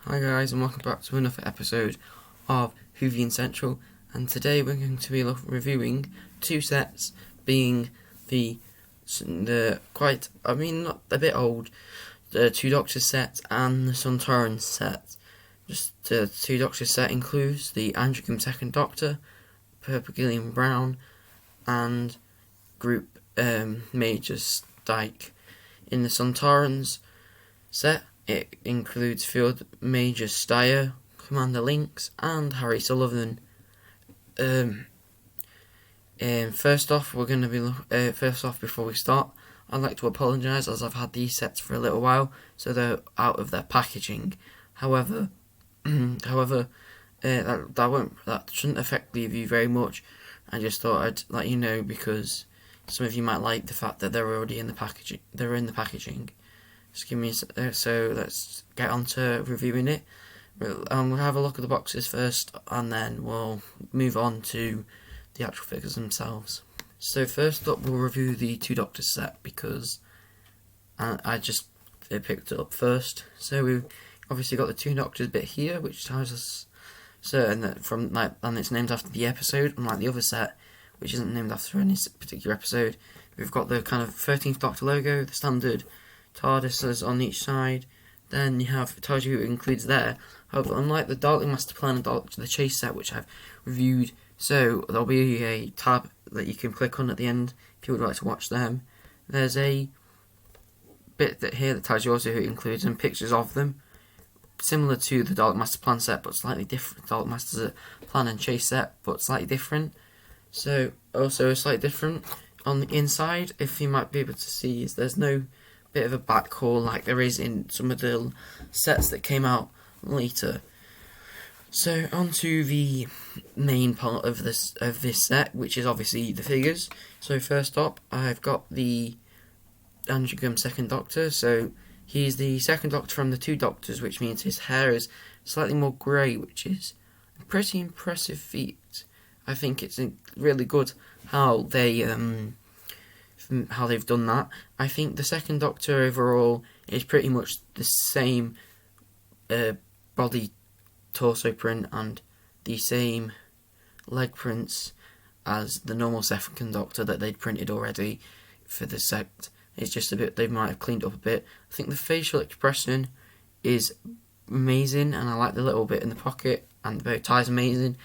Hi guys, and welcome back to another episode of Whovian Central. And today we're going to be reviewing two sets, being the not a bit old, the Two Doctors set and the Sontarans set. Just the Two Doctors set includes the Androgym Second Doctor, Purple Gillian Brown, and Group Major Stike. In the Sontarans set, it includes Field Major Steyer, Commander Lynx, and Harry Sullivan. First off, before we start, I'd like to apologise as I've had these sets for a little while, so they're out of their packaging. However, that shouldn't affect the review very much. I just thought I'd let you know because some of you might like the fact that they're already in the packaging. They're in the packaging. So let's get on to reviewing it. We'll have a look at the boxes first, and then we'll move on to the actual figures themselves. So first up, we'll review the Two Doctors set because I just picked it up first. So we've obviously got the Two Doctors bit here, which tells us certain that and it's named after the episode, unlike the other set, which isn't named after any particular episode. We've got the kind of 13th Doctor logo, the standard TARDISes on each side. Then you have, it tells you who it includes there. However, unlike the Dalek Master Plan and Dalek the Chase set, which I've reviewed, so there'll be a tab that you can click on at the end if you would like to watch them. There's a bit that tells you also who it includes and pictures of them, similar to the Dalek Master Plan set, but slightly different. Dalek Master Plan and Chase set, but slightly different. So also slightly different on the inside. If you might be able to see, is there's no bit of a backhaul like there is in some of the sets that came out later. So onto the main part of this set, which is obviously the figures. So first up, I've got the Androgym Second Doctor. So he's the second Doctor from the Two Doctors, which means his hair is slightly more grey, which is a pretty impressive feat. I think it's really good how they've done that. I think the second Doctor overall is pretty much the same body torso print and the same leg prints as the normal second Doctor that they'd printed already for the set. It's just a bit, they might have cleaned up a bit. I think the facial expression is amazing, and I like the little bit in the pocket, and the bow tie's amazing.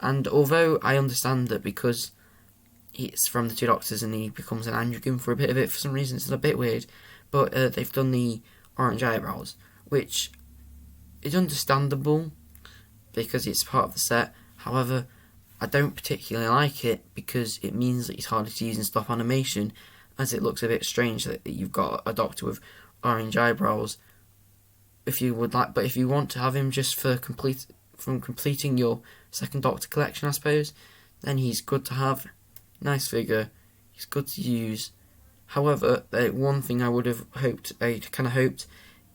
And although I understand that because it's from the Two Doctors and he becomes an androgyn for a bit of it, for some reason it's a bit weird, but they've done the orange eyebrows, which is understandable because it's part of the set. However, I don't particularly like it because it means that it's harder to use in stop animation, as it looks a bit strange that you've got a Doctor with orange eyebrows. If you want to have him just for completing your second Doctor collection, I suppose, then he's good to have. Nice figure, he's good to use. However, one thing I would have hoped,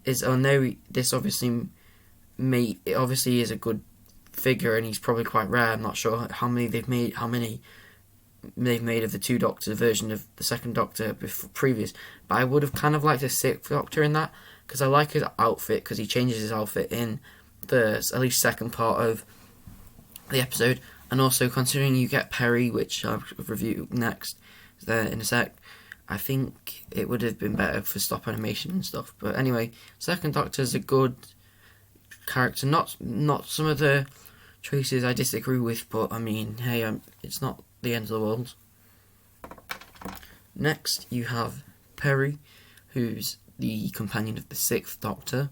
is I know this obviously is a good figure and he's probably quite rare. I'm not sure how many they've made of the Two Doctor version of the second Doctor previous, but I would have kind of liked a sixth Doctor in that, because I like his outfit, because he changes his outfit in the at least second part of the episode. And also, considering you get Perry, which I'll review next in a sec, I think it would have been better for stop animation and stuff. But anyway, second Doctor's a good character. Not some of the choices I disagree with, but I mean, hey, it's not the end of the world. Next, you have Perry, who's the companion of the sixth Doctor.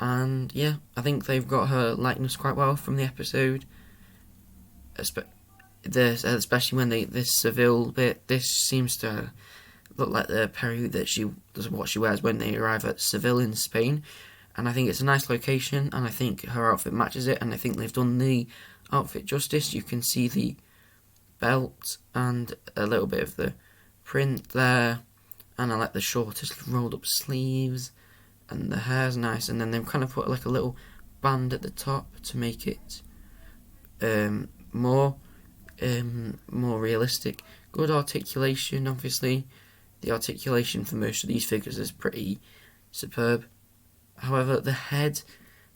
And yeah, I think they've got her likeness quite well from the episode. Especially when this Seville bit, this seems to look like the Perry that she wears when they arrive at Seville in Spain, and I think it's a nice location, and I think her outfit matches it, and I think they've done the outfit justice. You can see the belt and a little bit of the print there, and I like the shortest rolled up sleeves, and the hair's nice, and then they've kind of put like a little band at the top to make it more realistic. Good articulation, obviously. The articulation for most of these figures is pretty superb. However, the head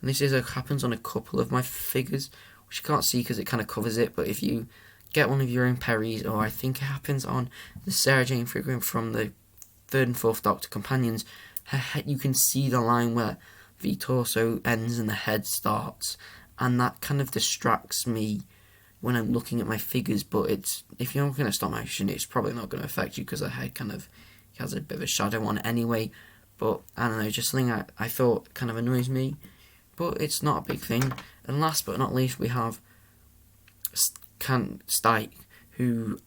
And this happens on a couple of my figures, which you can't see because it kind of covers it, but if you get one of your own Perrys, or I think it happens on the Sarah Jane figurine from the 3rd and 4th Doctor Companions, her head, you can see the line where the torso ends and the head starts, and that kind of distracts me when I'm looking at my figures. But if you're looking at stop motion, it's probably not going to affect you because the head kind of has a bit of a shadow on it anyway. But I don't know, just something I thought kind of annoys me, but it's not a big thing. And last but not least, we have Stike, who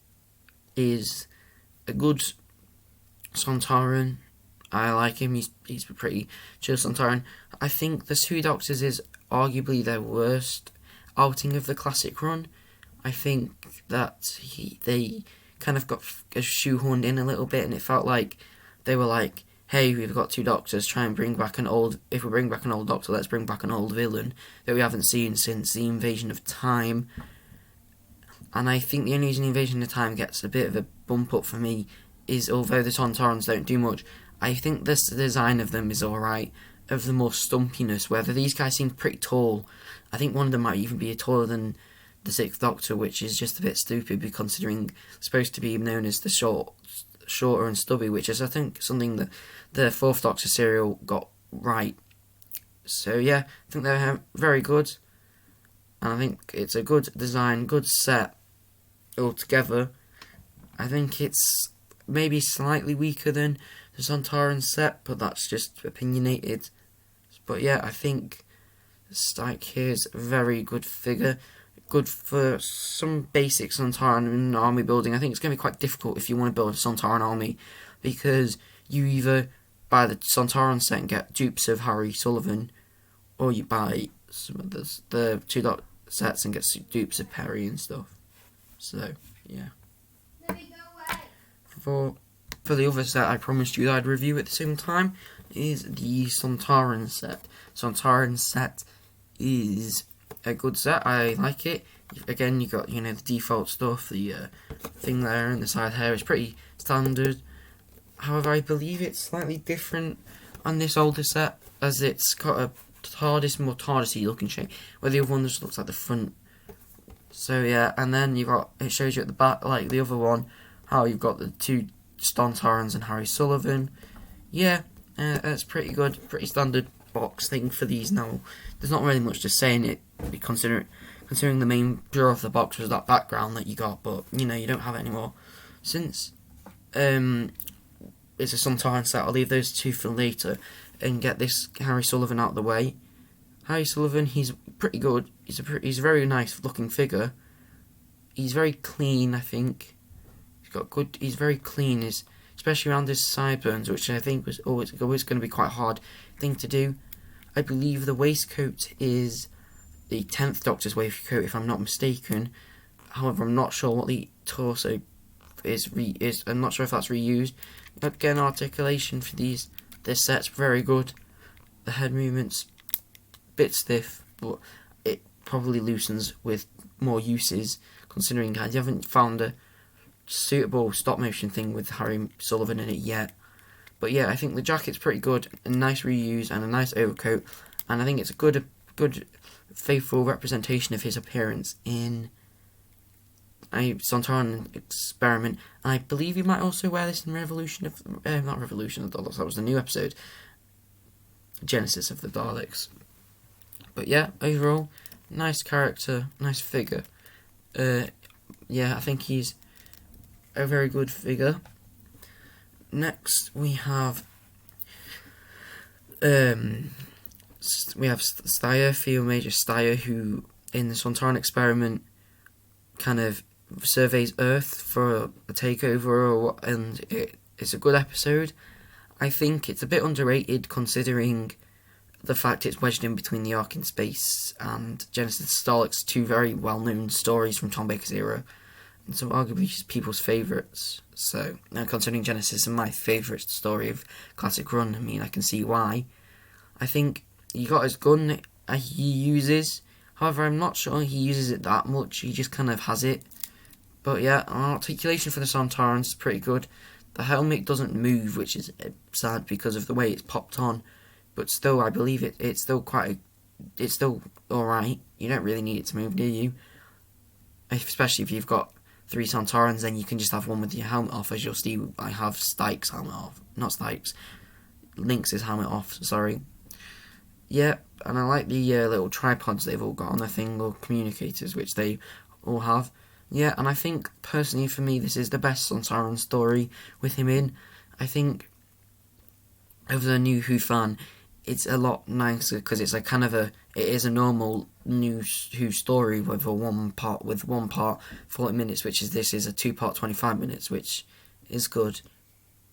is a good Sontaran. I like him. He's a pretty chill Sontaran. I think the 2 Doctors is arguably their worst outing of the classic run. I think that they kind of got shoehorned in a little bit, and it felt like they were like, hey, we've got 2 Doctors, try and bring back if we bring back an old Doctor, let's bring back an old villain that we haven't seen since the Invasion of Time. And I think the only reason the Invasion of Time gets a bit of a bump up for me is, although the Sontarans don't do much, I think the design of them is alright, of the more stumpiness, whether these guys seem pretty tall. I think one of them might even be taller than the 6th Doctor, which is just a bit stupid, considering it's supposed to be known as the shorter and stubby, which is, I think, something that the 4th Doctor serial got right. So yeah, I think they're very good, and I think it's a good design, good set altogether. I think it's maybe slightly weaker than the Sontaran set, but that's just opinionated. But yeah, I think Stike here is a very good figure, good for some basic Sontaran army building. I think it's going to be quite difficult if you want to build a Sontaran army, because you either buy the Sontaran set and get dupes of Harry Sullivan, or you buy some of the 2 Dot sets and get dupes of Perry and stuff. So yeah. For the other set I promised you that I'd review at the same time is the Sontaran set. Sontaran set is a good set. I like it. Again, you got the default stuff, the thing there and the side hair is pretty standard. However, I believe it's slightly different on this older set, as it's got a more TARDIS-y looking shape, where the other one just looks like the front. So yeah, and then it shows you at the back, like the other one, how you've got the 2 Sontarans and Harry Sullivan. Yeah, that's pretty good, pretty standard box thing for these now. There's not really much to say in it, considering the main draw of the box was that background that you got, but you don't have it anymore. Since it's a Sontaran set, I'll leave those 2 for later and get this Harry Sullivan out of the way. Harry Sullivan, he's pretty good. He's a very nice looking figure. He's very clean, I think. He's very clean, especially around his sideburns, which I think was always going to be quite a hard thing to do. I believe the waistcoat is the 10th Doctor's waistcoat, if I'm not mistaken. However, I'm not sure what the torso is. I'm not sure if that's reused. Again, articulation for this set's very good. The head movement's a bit stiff, but it probably loosens with more uses, considering I haven't found a suitable stop motion thing with Harry Sullivan in it yet. But yeah, I think the jacket's pretty good, a nice reuse and a nice overcoat, and I think it's a good faithful representation of his appearance in a Sontaran experiment. And I believe you might also wear this in not Revolution of the Daleks, that was the new episode, Genesis of the Daleks. But yeah, overall, nice character, nice figure. Yeah, I think he's a very good figure. Next, we have Steyr, Field Major Steyr, who in the Sontaran experiment kind of surveys Earth for a takeover, and it's a good episode. I think it's a bit underrated considering the fact it's wedged in between the Ark in Space and Genesis of the Daleks, 2 very well-known stories from Tom Baker's era, and so arguably people's favourites. So, considering Genesis is my favourite story of classic run, I mean, I can see why. I think he got his gun he uses, however, I'm not sure he uses it that much, he just kind of has it. But yeah, articulation for the Sontarans is pretty good. The helmet doesn't move, which is sad because of the way it's popped on, but still, I believe it's still quite a it's still alright. You don't really need it to move, do you? Especially if you've got 3 Sontarans, then you can just have one with your helmet off, as you'll see I have Styke's helmet off. Not Styke's, Lynx's helmet off, sorry. Yeah, and I like the little tripods they've all got on their thing, or communicators, which they all have. Yeah, and I think, personally, for me, this is the best Sontaran story with him in. I think, over the new Who fan, it's a lot nicer, because it's a kind of it is a normal new Who story with one part 40 minutes, this is a 2-part 25 minutes, which is good.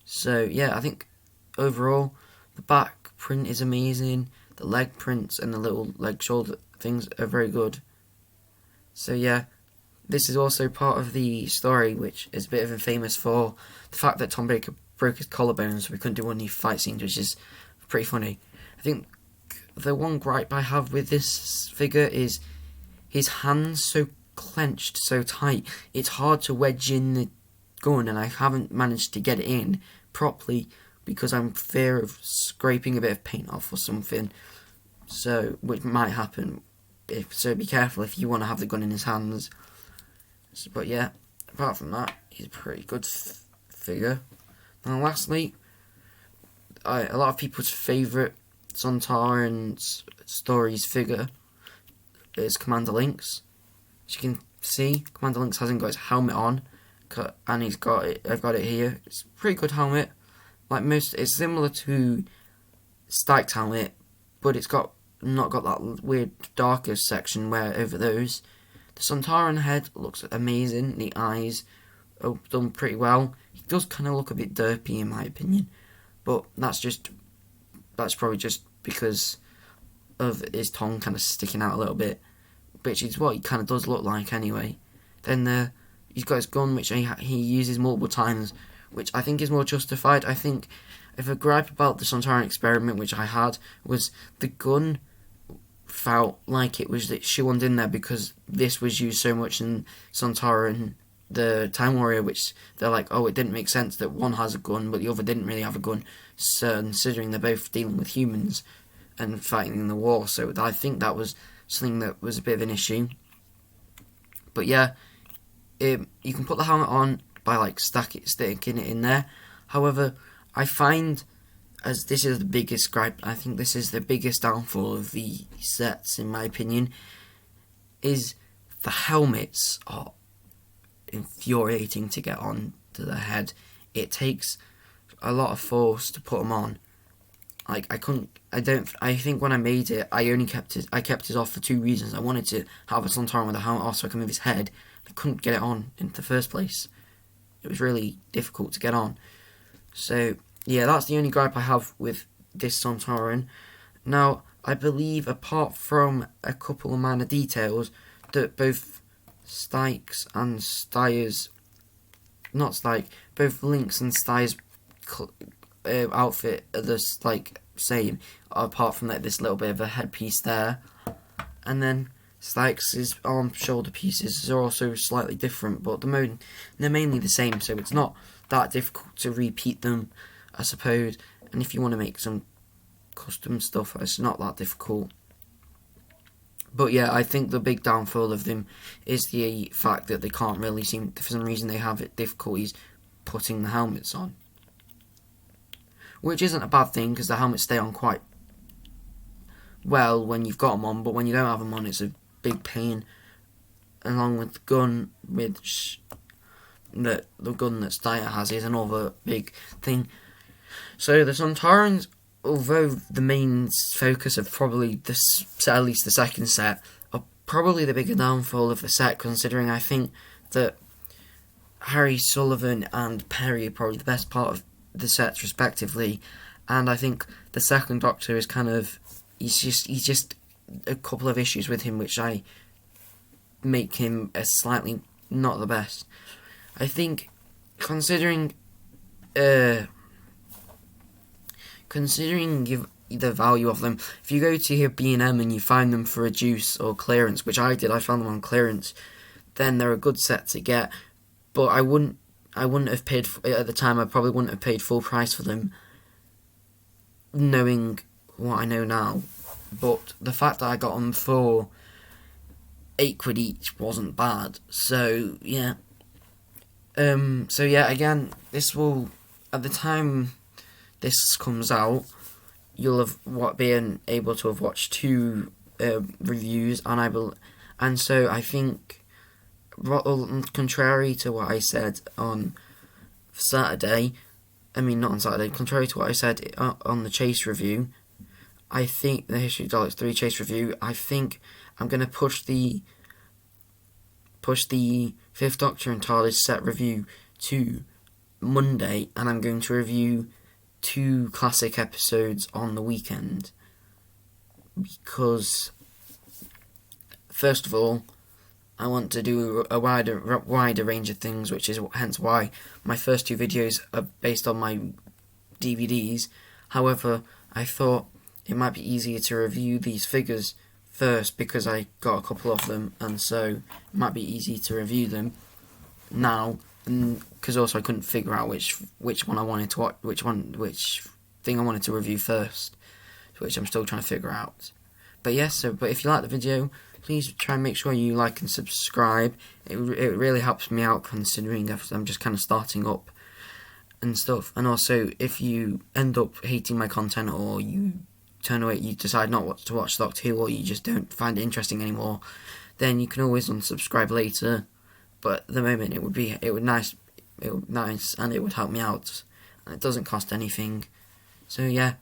So, yeah, I think, overall, the back print is amazing. The leg prints and the little leg shoulder things are very good. So yeah, this is also part of the story, which is a bit of infamous for the fact that Tom Baker broke his collarbone, so we couldn't do any fight scenes, which is pretty funny. I think the one gripe I have with this figure is his hands so clenched, so tight. It's hard to wedge in the gun, and I haven't managed to get it in properly, because I'm fear of scraping a bit of paint off or something, so which might happen. So be careful if you want to have the gun in his hands. But yeah, apart from that, he's a pretty good figure. And lastly, a lot of people's favourite Sontarans stories figure is Commander Lynx. As you can see, Commander Lynx hasn't got his helmet on, and he's got it. I've got it here. It's a pretty good helmet. It's similar to Styke's helmet, but it's not got that weird darker section where over those. The Sontaran head looks amazing. The eyes are done pretty well. He does kind of look a bit derpy in my opinion, but that's probably just because of his tongue kind of sticking out a little bit, which is what he kind of does look like anyway. Then he's got his gun, which he uses multiple times, which I think is more justified. I think if a gripe about the Sontaran experiment, which I had, was the gun felt like it was shoehorned in there because this was used so much in Sontaran, the Time Warrior, which they're like, oh, it didn't make sense that one has a gun but the other didn't really have a gun, so considering they're both dealing with humans and fighting in the war. So I think that was something that was a bit of an issue. But yeah, you can put the helmet on by sticking it in there. However, I find, as this is the biggest gripe, I think this is the biggest downfall of the sets in my opinion, is the helmets are infuriating to get on to the head. It takes a lot of force to put them on. I think when I made it, I kept it off for 2 reasons. I wanted to have a Sontaran with a helmet off so I could move his head. I couldn't get it on in the first place. It was really difficult to get on. So, yeah, that's the only gripe I have with this Sontaran. Now, I believe, apart from a couple of minor details, that both Styke's and Styre's, both Lynx and Styre's outfit are the same, apart from this little bit of a headpiece there. And then Styke's arm shoulder pieces are also slightly different, but they're mainly the same, so it's not that difficult to repeat them, I suppose. And if you want to make some custom stuff, it's not that difficult. But yeah, I think the big downfall of them is the fact that they can't really for some reason they have difficulties putting the helmets on. Which isn't a bad thing, because the helmets stay on quite well when you've got them on, but when you don't have them on, it's a big pain. Along with the gun, the gun that Styre has is another big thing. So the Sontarans, although the main focus of probably at least the second set, are probably the bigger downfall of the set, considering I think that Harry, Sullivan and Perry are probably the best part of the sets respectively, and I think the second Doctor is he's just a couple of issues with him which I make him a slightly not the best. I think considering the value of them, if you go to your B&M and you find them for a juice or clearance, which I did, I found them on clearance, then they're a good set to get. But I wouldn't have paid at the time. I probably wouldn't have paid full price for them, knowing what I know now. but the fact that I got them for £8 each wasn't bad. So yeah. Again, this will, at the time this comes out, you'll have been able to have watched 2 reviews, and so I think, contrary to what I said on Saturday, not on Saturday, contrary to what I said on the Chase review, I think the History of Daleks 3 Chase review, I think I'm going to push the Fifth Doctor and TARDIS set review to Monday, and I'm going to review 2 classic episodes on the weekend, because first of all, I want to do a wider range of things, which is hence why my first 2 videos are based on my DVDs. However, I thought it might be easier to review these figures first, because I got a couple of them, and so it might be easy to review them now, and because also I couldn't figure out which one I wanted to watch, which thing I wanted to review first, which I'm still trying to figure out. But yes, but if you like the video, please try and make sure you like and subscribe. It really helps me out, considering I'm just kind of starting up and stuff. And also, if you end up hating my content, or you turn away, you decide not to watch Doctor Who, or you just don't find it interesting anymore, then you can always unsubscribe later. But at the moment, it would be nice, and it would help me out, and it doesn't cost anything. So yeah,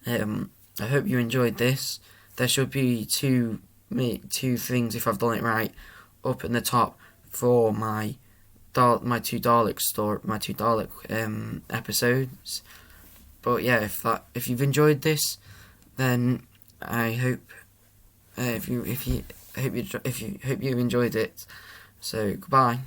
I hope you enjoyed this. There should be two things, if I've done it right, up in the top for my 2 Dalek episodes. But yeah, if you've enjoyed this, then I hope you enjoyed it. So goodbye.